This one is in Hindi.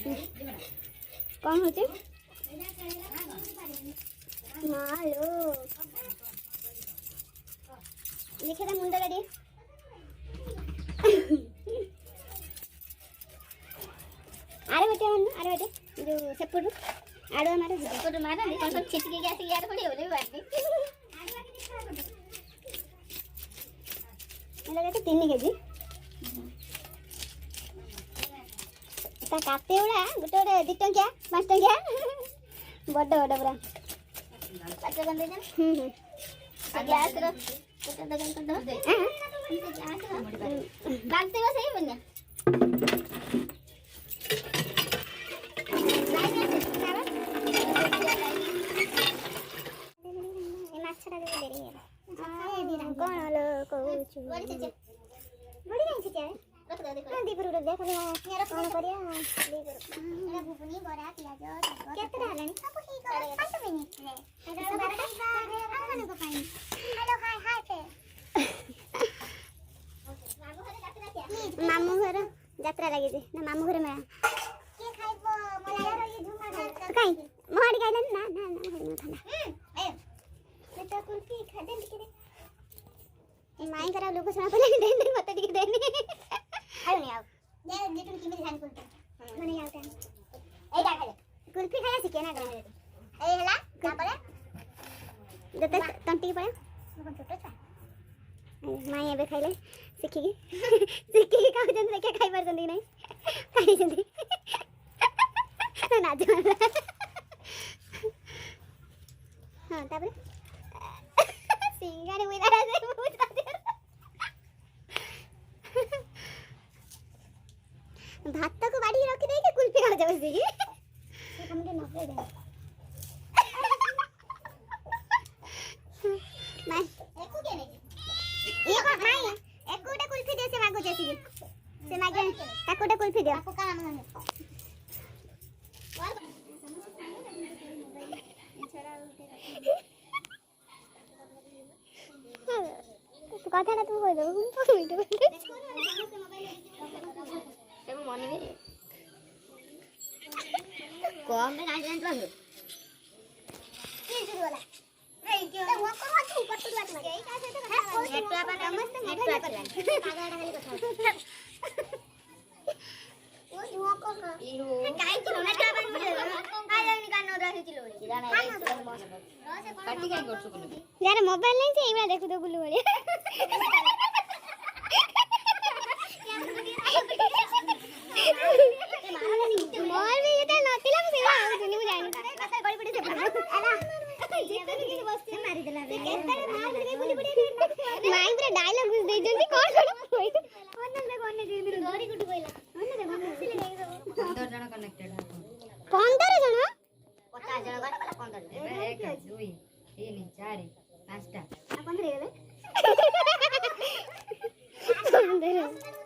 कौन होचे मालो लिखे ता मुंडा रे अरे बेटे जो सेपुर आड़ो मारो सेपुर मारो नी सब छिटके के आसी यार पड़ी होले बाटी एला के 3 केजी ता काटे उड़ा गोटे गोटे 2 टंकिया 5 टंकिया बड़ बड़ पूरा काटे बंदे जा ग्लास रो गोटे दगन कर दो ग्लास रो बांधते हो सही बन्या मामू घर यात्रा लगी थी ना मामू घर में के खाइबो मला ये झुमा घर काई मोहड़ी खाइला ना ना ना होई न थाना ए बेटा कुल्फी खा दे के दे ए माई करा लोग सुना पहले दे दे मत दी देनी आयो नहीं आओ ये नेटुन की मेरी धान कुल्फी मने आओ टाइम ए डा खा कुल्फी खाया सिके ना करे ए हला का पड़े दते तंटी पड़े कौन छोटो छा माई एबे खाइले सिखी का जन रे के खाइ पर जंदी नहीं खाइ जंदी ना जो हां ताबरे सिंगारे उइला से बहुत भात को बाड़ी रखी दे के कुल्फी खा जाबे सी हमके नफे दे नहीं एको के नहीं ये को नहीं एकोटा कुल्फी दे से मागो जैसी से मागे एकोटा कुल्फी दे आपको काम है तो कथाटा तू कह दो सब मन में कम में ना जान बंद ये शुरू वाला ए क्यों वो को तू पट्टू बात मार यही का से तो नेटवा बना मस्त नेटवा चला पागल खाली कथा वो वो को इहो काई किलो नेटवा बन मुझे आयो निकाल न रही किलो जाना पार्टी काई करछु कोन यार मोबाइल नहीं से इबा देखु तो गुल्लू बड़े मोर भी ये नतिला से दुनी में जानी कथा गड़ी पड़ी से बस्ती मारी देला रे केतरे मार दे बुली बुली माई पूरा डायलॉग घुस दे जल्दी कोन कोन दे गरी गुट कोइला ओने दे बस्ती ले गई 15 जण कनेक्टेड 15 जण 50 जण गन 15 जण 1 2 3 4 5 टा 15 गेले 15